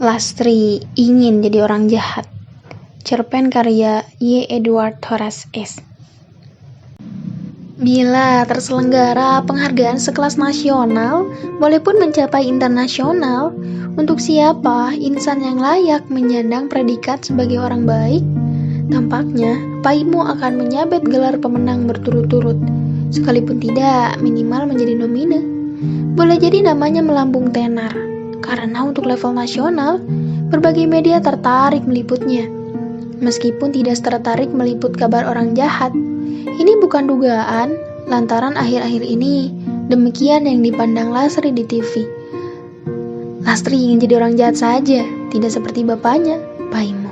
Lastri ingin jadi orang jahat. Cerpen karya Y. Edward Horace S. Bila terselenggara penghargaan sekelas nasional, boleh pun mencapai internasional, untuk siapa insan yang layak menyandang predikat sebagai orang baik? Tampaknya Pak Imo akan menyabet gelar pemenang berturut-turut, sekalipun tidak minimal menjadi nomine. Boleh jadi namanya melambung tenar, karena untuk level nasional, berbagai media tertarik meliputnya. Meskipun tidak tertarik meliput kabar orang jahat, ini bukan dugaan, lantaran akhir-akhir ini demikian yang dipandang Lastri di TV. Lastri ingin jadi orang jahat saja, tidak seperti bapaknya, Pak Imo.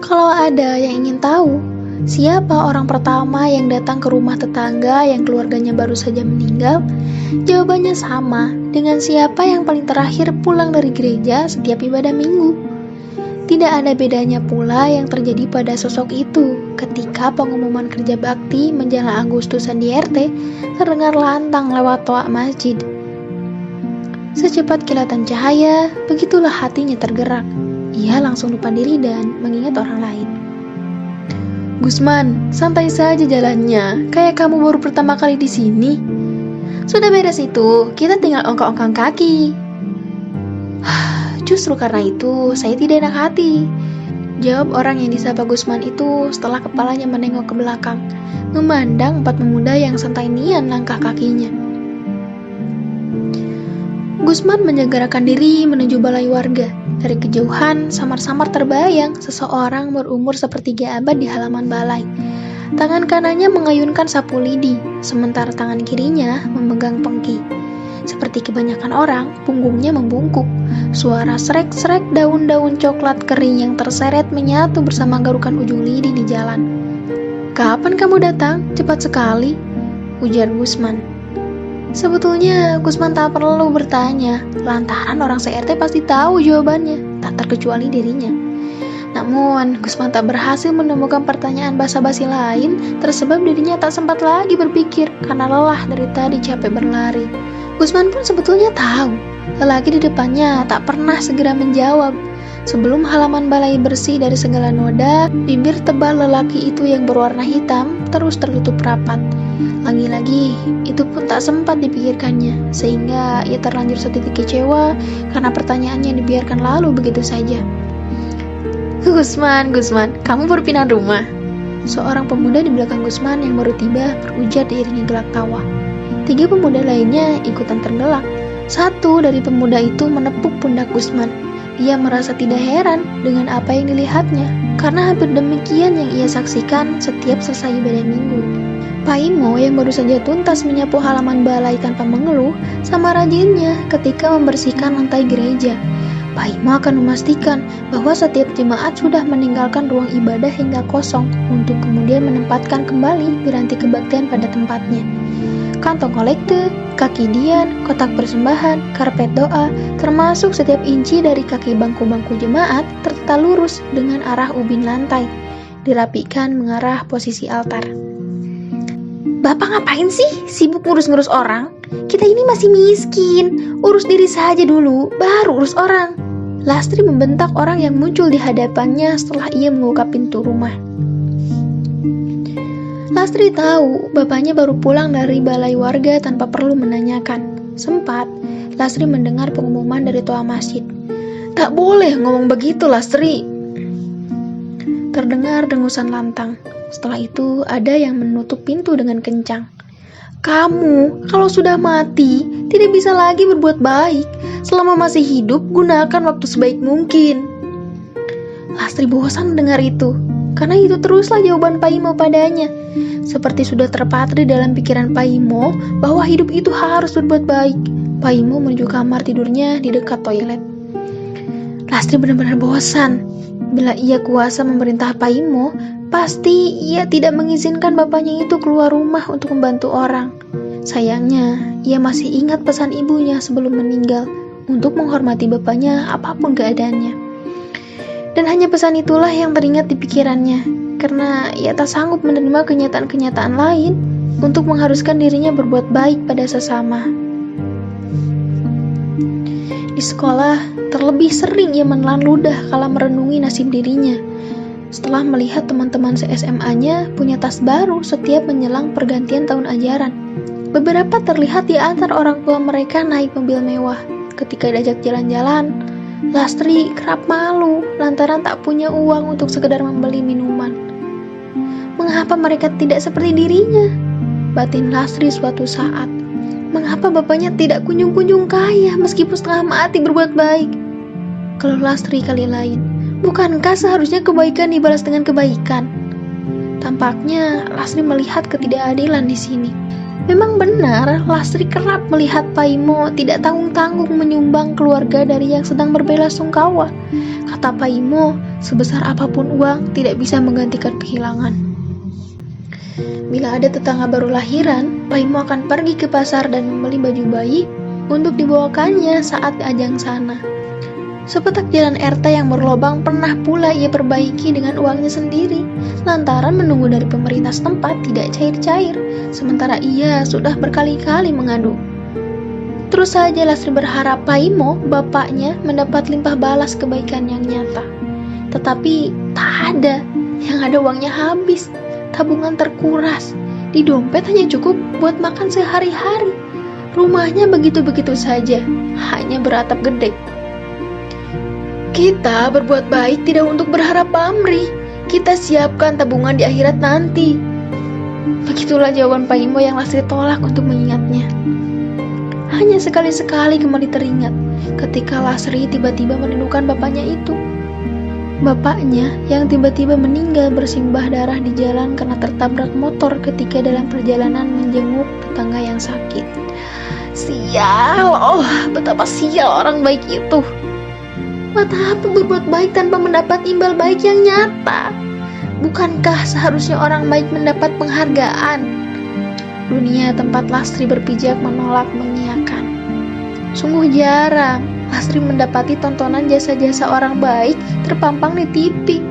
Kalau ada yang ingin tahu, siapa orang pertama yang datang ke rumah tetangga yang keluarganya baru saja meninggal? Jawabannya sama dengan siapa yang paling terakhir pulang dari gereja setiap ibadah minggu. Tidak ada bedanya pula yang terjadi pada sosok itu ketika pengumuman kerja bakti menjelang Agustusan di RT terdengar lantang lewat toa masjid. Secepat kilatan cahaya, begitulah hatinya tergerak. Ia langsung lupa diri dan mengingat orang lain. Gusman, santai saja jalannya, kayak kamu baru pertama kali di sini. Sudah beres itu, kita tinggal ongkang-ongkang kaki. Justru karena itu, saya tidak enak hati, jawab orang yang disapa Gusman itu setelah kepalanya menengok ke belakang, memandang 4 pemuda yang santai nian langkah kakinya. Gusman menyegarkan diri menuju balai warga. Dari kejauhan, samar-samar terbayang seseorang berumur sepertiga abad di halaman balai. Tangan kanannya mengayunkan sapu lidi, sementara tangan kirinya memegang pengki. Seperti kebanyakan orang, punggungnya membungkuk. Suara srek-srek daun-daun coklat kering yang terseret menyatu bersama garukan ujung lidi di jalan. "Kapan kamu datang? Cepat sekali," ujar Gusman. Sebetulnya Gusman tak perlu bertanya, lantaran orang se-RT pasti tahu jawabannya, tak terkecuali dirinya. Namun, Gusman tak berhasil menemukan pertanyaan basa-basi lain, tersebab dirinya tak sempat lagi berpikir karena lelah dari tadi capek berlari. Gusman pun sebetulnya tahu, lelaki di depannya tak pernah segera menjawab. Sebelum halaman balai bersih dari segala noda, bibir tebal lelaki itu yang berwarna hitam terus tertutup rapat. Lagi-lagi, itu pun tak sempat dipikirkannya, sehingga ia terlanjur setitik kecewa karena pertanyaannya dibiarkan lalu begitu saja. Gusman, kamu baru pindah rumah?" Seorang pemuda di belakang Gusman yang baru tiba berujar diiringi gelak tawa. 3 pemuda lainnya ikutan tergelak. Satu dari pemuda itu menepuk pundak Gusman. Ia merasa tidak heran dengan apa yang dilihatnya, karena hampir demikian yang ia saksikan setiap selesai ibadah minggu. Pak Imo yang baru saja tuntas menyapu halaman balai tanpa mengeluh, sama rajinnya ketika membersihkan lantai gereja. Pak Imo akan memastikan bahwa setiap jemaat sudah meninggalkan ruang ibadah hingga kosong untuk kemudian menempatkan kembali piranti kebaktian pada tempatnya. Kantong kolekte, kaki dian, kotak persembahan, karpet doa, termasuk setiap inci dari kaki bangku-bangku jemaat tertata lurus dengan arah ubin lantai, dirapikan mengarah posisi altar. "Bapak ngapain sih? Sibuk ngurus-ngurus orang? Kita ini masih miskin. Urus diri saja dulu, baru urus orang." Lastri membentak orang yang muncul di hadapannya setelah ia membuka pintu rumah. Lastri tahu bapaknya baru pulang dari balai warga tanpa perlu menanyakan. Sempat, Lastri mendengar pengumuman dari toa masjid. "Tak boleh ngomong begitu, Lastri." Terdengar dengusan lantang. Setelah itu, ada yang menutup pintu dengan kencang. "Kamu, kalau sudah mati, tidak bisa lagi berbuat baik. Selama masih hidup, gunakan waktu sebaik mungkin." Lastri bosan mendengar itu, karena itu teruslah jawaban Pak Imo padanya. Seperti sudah terpatri dalam pikiran Pak Imo bahwa hidup itu harus berbuat baik. Pak Imo menuju kamar tidurnya di dekat toilet. Lastri benar-benar bosan. Bila ia kuasa memerintah Pak Imo, pasti ia tidak mengizinkan bapaknya itu keluar rumah untuk membantu orang. Sayangnya, ia masih ingat pesan ibunya sebelum meninggal untuk menghormati bapaknya apapun keadaannya. Dan hanya pesan itulah yang teringat di pikirannya, karena ia tak sanggup menerima kenyataan-kenyataan lain untuk mengharuskan dirinya berbuat baik pada sesama. Di Di sekolah, terlebih sering ia menelan ludah kala merenungi nasib dirinya. Setelah melihat teman-teman se-SMA-nya punya tas baru setiap menjelang pergantian tahun ajaran. Beberapa terlihat di antar orang tua mereka naik mobil mewah. Ketika diajak jalan-jalan, Lastri kerap malu lantaran tak punya uang untuk sekedar membeli minuman. Mengapa mereka tidak seperti dirinya? Batin Lastri suatu saat. Mengapa bapaknya tidak kunjung-kunjung kaya meskipun setengah mati berbuat baik? Kalau Lastri kali lain, bukankah seharusnya kebaikan dibalas dengan kebaikan? Tampaknya Lastri melihat ketidakadilan di sini. Memang benar, Lastri kerap melihat Paimo tidak tanggung-tanggung menyumbang keluarga dari yang sedang berbelasungkawa. Kata Paimo, sebesar apapun uang tidak bisa menggantikan kehilangan. Bila ada tetangga baru lahiran, Paimo akan pergi ke pasar dan membeli baju bayi untuk dibawakannya saat ajang sana. Sepetak jalan RT yang berlobang pernah pula ia perbaiki dengan uangnya sendiri, lantaran menunggu dari pemerintah setempat tidak cair-cair, sementara ia sudah berkali-kali mengadu. Terus saja Lastri berharap Paimo, bapaknya, mendapat limpah balas kebaikan yang nyata. Tetapi tak ada, yang ada uangnya habis, tabungan terkuras, di dompet hanya cukup buat makan sehari-hari. Rumahnya begitu-begitu saja, hanya beratap gedek. Kita berbuat baik tidak untuk berharap pamrih. Kita siapkan tabungan di akhirat nanti. Begitulah jawaban Paimo yang Lastri tolak untuk mengingatnya. Hanya sekali-sekali kembali teringat ketika Lastri tiba-tiba merindukan bapaknya itu. Bapaknya yang tiba-tiba meninggal bersimbah darah di jalan karena tertabrak motor ketika dalam perjalanan menjenguk tetangga yang sakit. Sial, betapa sial orang baik itu. Buat apa berbuat baik tanpa mendapat imbal baik yang nyata? Bukankah seharusnya orang baik mendapat penghargaan? Dunia tempat Lastri berpijak menolak mengiyakan. Sungguh jarang Lastri mendapati tontonan jasa-jasa orang baik terpampang di TV.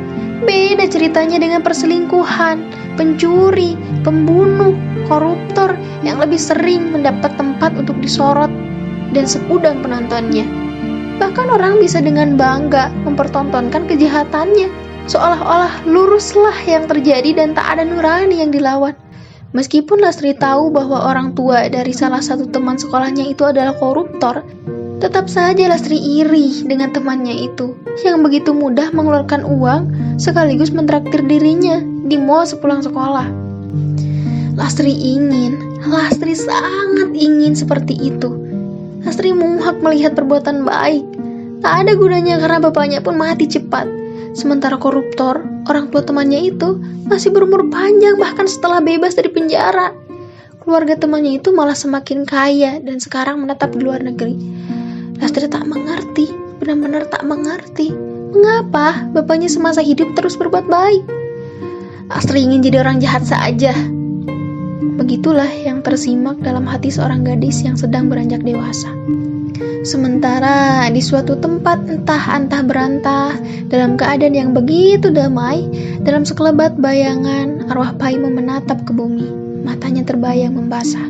Beda ceritanya dengan perselingkuhan, pencuri, pembunuh, koruptor yang lebih sering mendapat tempat untuk disorot dan segudang penontonnya. Bahkan orang bisa dengan bangga mempertontonkan kejahatannya, seolah-olah luruslah yang terjadi dan tak ada nurani yang dilawan. Meskipun Lastri tahu bahwa orang tua dari salah satu teman sekolahnya itu adalah koruptor, tetap saja Lastri iri dengan temannya itu, yang begitu mudah mengeluarkan uang sekaligus mentraktir dirinya di mall sepulang sekolah. Lastri sangat ingin seperti itu. Lastri muak melihat perbuatan baik. Tak ada gunanya karena bapaknya pun mati cepat. Sementara koruptor, orang tua temannya itu, masih berumur panjang bahkan setelah bebas dari penjara. Keluarga temannya itu malah semakin kaya dan sekarang menetap di luar negeri. Lastri tak mengerti, benar-benar tak mengerti. Mengapa bapaknya semasa hidup terus berbuat baik? Lastri ingin jadi orang jahat saja. Begitulah yang tersimak dalam hati seorang gadis yang sedang beranjak dewasa. Sementara di suatu tempat entah berantah, dalam keadaan yang begitu damai, dalam sekelebat bayangan, arwah Paimo menatap ke bumi. Matanya terbayang membasah.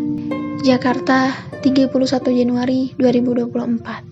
Jakarta, 31 Januari 2024.